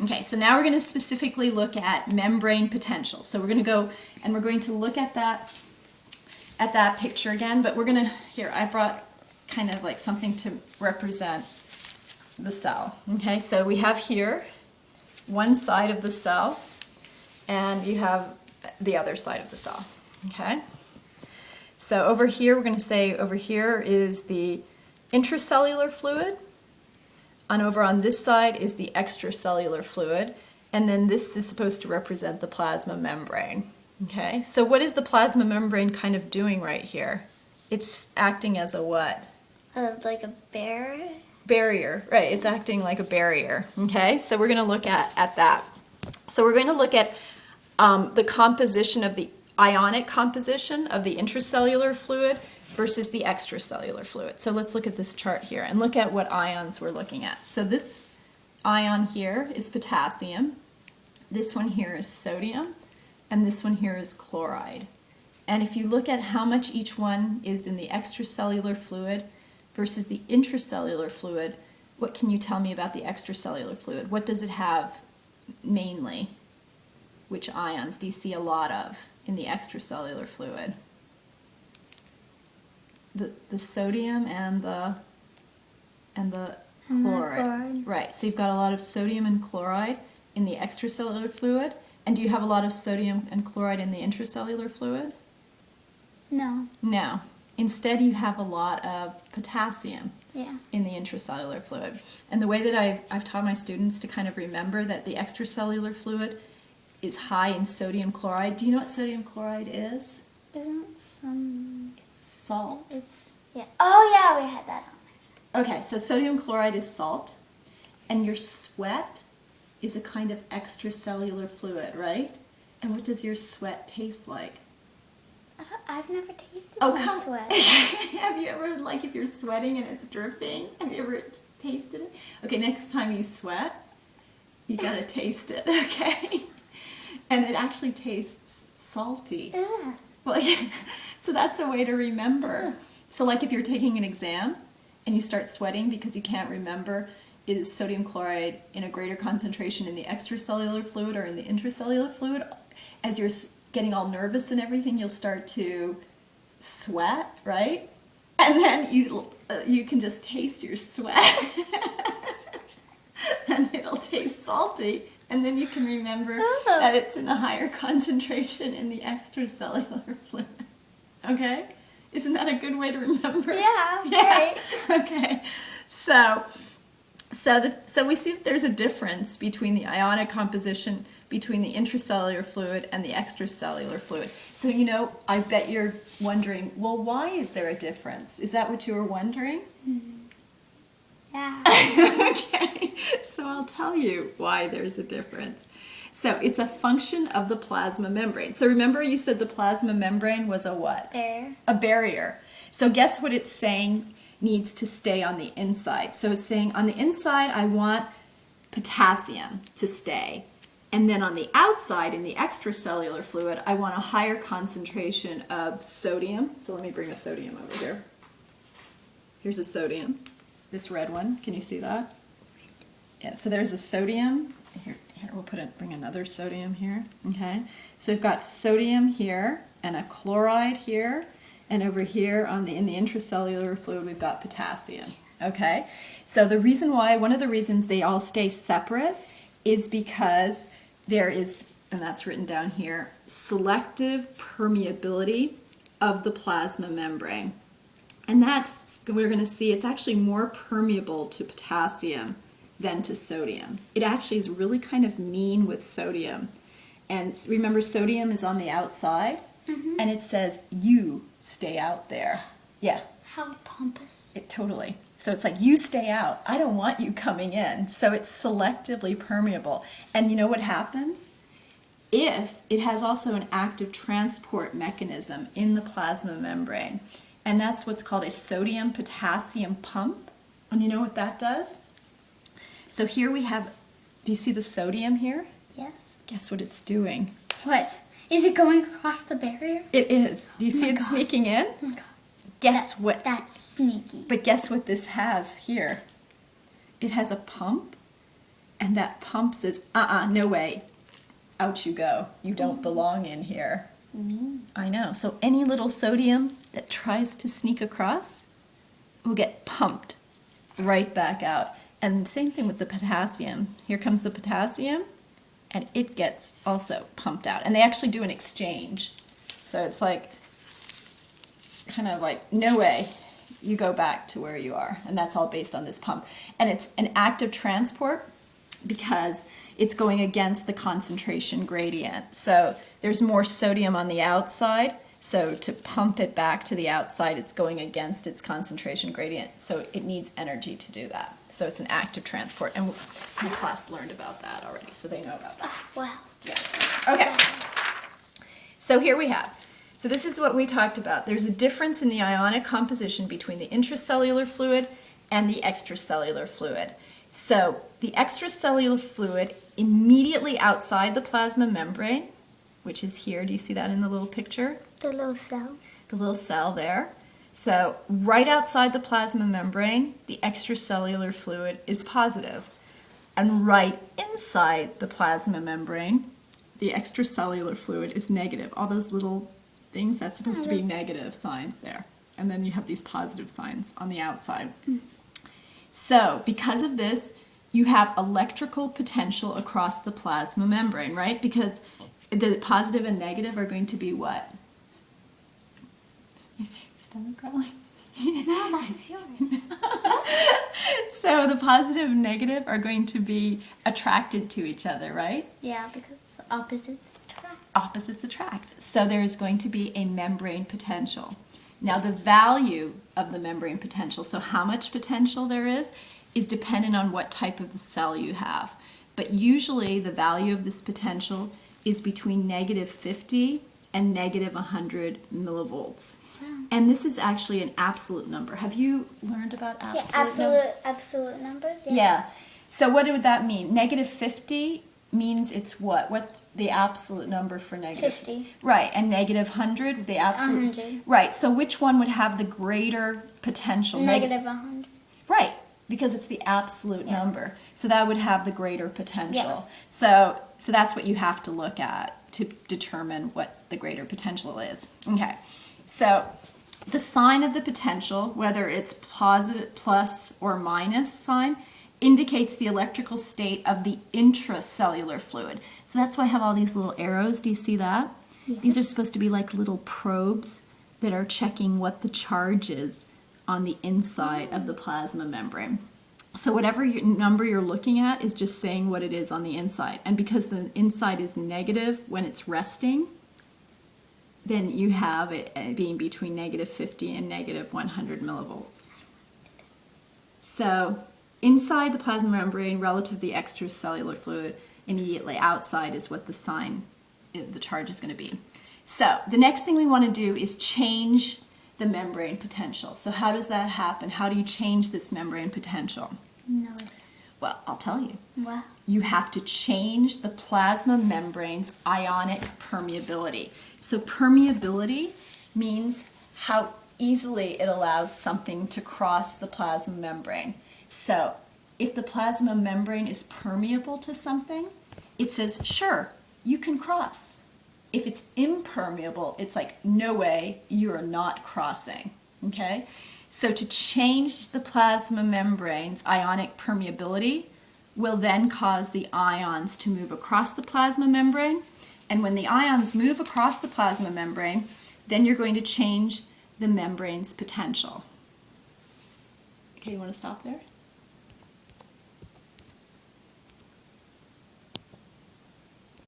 Okay, so now we're going to specifically look at membrane potential. So we're going to go and we're going to look at that picture again, but we're going to, here, I brought kind of like something to represent the cell. Okay, so we have here one side of the cell and you have the other side of the cell. Okay, so over here we're going to say over here is the intracellular fluid, and over on this side is the extracellular fluid, and then this is supposed to represent the plasma membrane. Okay, so what is the plasma membrane kind of doing right here? It's acting as a what? Like a barrier? Barrier, right, it's acting like a barrier. Okay, so we're going to look at that. So we're going to look at the composition of the ionic composition of the intracellular fluid versus the extracellular fluid. So let's look at this chart here and look at what ions we're looking at. So this ion here is potassium, this one here is sodium, and this one here is chloride. And if you look at how much each one is in the extracellular fluid versus the intracellular fluid, what can you tell me about the extracellular fluid? What does it have mainly? Which ions do you see a lot of in the extracellular fluid? The sodium and the chloride. Right, so you've got a lot of sodium and chloride in the extracellular fluid. And do you have a lot of sodium and chloride in the intracellular fluid? No. No. Instead, you have a lot of potassium Yeah. in the intracellular fluid. And the way that I've taught my students to kind of remember that the extracellular fluid is high in sodium chloride. Do you know what sodium chloride is? Isn't some... Salt. It's... Yeah. Oh, yeah, we had that on there. Okay, so sodium chloride is salt, and your sweat is a kind of extracellular fluid, right? And what does your sweat taste like? I've never tasted Oh, my come. sweat. Have you ever, like if you're sweating and it's dripping, have you ever tasted it? Okay, next time you sweat, you gotta taste it, okay? And it actually tastes salty. Ugh. Well, yeah, so that's a way to remember. So like if you're taking an exam and you start sweating because you can't remember, is sodium chloride in a greater concentration in the extracellular fluid or in the intracellular fluid? As you're getting all nervous and everything, you'll start to sweat, right? And then you can just taste your sweat. And it'll taste salty. And then you can remember that it's in a higher concentration in the extracellular fluid. Okay? Isn't that a good way to remember? Yeah, Yeah. right. Okay. So we see that there's a difference between the ionic composition between the intracellular fluid and the extracellular fluid. So, you know, I bet you're wondering, well, why is there a difference? Is that what you were wondering? Yeah. Okay, so I'll tell you why there's a difference. So it's a function of the plasma membrane. So remember you said the plasma membrane was a what? There. A barrier. So guess what it's saying needs to stay on the inside. So it's saying on the inside I want potassium to stay. And then on the outside, in the extracellular fluid, I want a higher concentration of sodium. So let me bring a sodium over here. Here's a sodium. This red one, can you see that? Yeah, so there's a sodium. Here we'll bring another sodium here. Okay, so we've got sodium here and a chloride here, and over here in the intracellular fluid we've got potassium. Okay, so one of the reasons they all stay separate is because there is, and that's written down here, selective permeability of the plasma membrane. And we're going to see it's actually more permeable to potassium than to sodium. It actually is really kind of mean with sodium. And remember, sodium is on the outside, and it says, you stay out there. Yeah. How pompous. Totally. So it's like, you stay out. I don't want you coming in. So it's selectively permeable. And you know what happens? If it has also an active transport mechanism in the plasma membrane, and that's what's called a sodium-potassium pump. And you know what that does? So here we have, do you see the sodium here? Yes. Guess what it's doing? What? Is it going across the barrier? It is. Do you see it sneaking in? Oh my God. Guess what? That's sneaky. But guess what this has here? It has a pump And that pump says, no way. Out you go. You don't belong in here. I know. So any little sodium that tries to sneak across will get pumped right back out. And same thing with the potassium. Here comes the potassium, and it gets also pumped out. And they actually do an exchange. So it's like, kind of like, no way, you go back to where you are. And that's all based on this pump. And it's an active transport because it's going against the concentration gradient. So there's more sodium on the outside. So to pump it back to the outside, it's going against its concentration gradient. So it needs energy to do that. So it's an active transport. And my class learned about that already, so they know about that. Wow. Yeah. Okay. So here we have. So this is what we talked about. There's a difference in the ionic composition between the intracellular fluid and the extracellular fluid. So the extracellular fluid immediately outside the plasma membrane, which is here. Do you see that in the little picture? The little cell. The little cell there. So right outside the plasma membrane, the extracellular fluid is positive. And right inside the plasma membrane, the extracellular fluid is negative. All those little things, that's supposed to be negative signs there. And then you have these positive signs on the outside. So because of this, you have electrical potential across the plasma membrane, right? Because the positive and negative are going to be what? Is your stomach growling? No, that's yours. So the positive and negative are going to be attracted to each other, right? Yeah, because opposites attract. Opposites attract. So there's going to be a membrane potential. Now the value of the membrane potential, so how much potential there is dependent on what type of cell you have. But usually the value of this potential is between -50 and -100 millivolts. And this is actually an absolute number. Have you learned about absolute numbers? Absolute numbers. Yeah. So what would that mean? -50 means it's what? What's the absolute number for negative? 50. Right. And -100, the absolute. 100. Right. So which one would have the greater potential? -100. Right. Because it's the absolute number. So that would have the greater potential. Yeah. So that's what you have to look at to determine what the greater potential is. Okay. So the sign of the potential, whether it's positive, plus or minus sign, indicates the electrical state of the intracellular fluid. So that's why I have all these little arrows. Do you see that? Yes. These are supposed to be like little probes that are checking what the charge is on the inside of the plasma membrane. So whatever number you're looking at is just saying what it is on the inside. And because the inside is negative when it's resting, then you have it being between -50 and -100 millivolts. So inside the plasma membrane relative to the extracellular fluid, immediately outside is what the sign, the charge is going to be. So the next thing we want to do is change the membrane potential. So how does that happen? How do you change this membrane potential? No. Well, I'll tell you. Well. You have to change the plasma membrane's ionic permeability. So permeability means how easily it allows something to cross the plasma membrane. So if the plasma membrane is permeable to something, it says, sure, you can cross. If it's impermeable, it's like, no way, you are not crossing, okay? So to change the plasma membrane's ionic permeability will then cause the ions to move across the plasma membrane. And when the ions move across the plasma membrane, then you're going to change the membrane's potential. Okay, you want to stop there?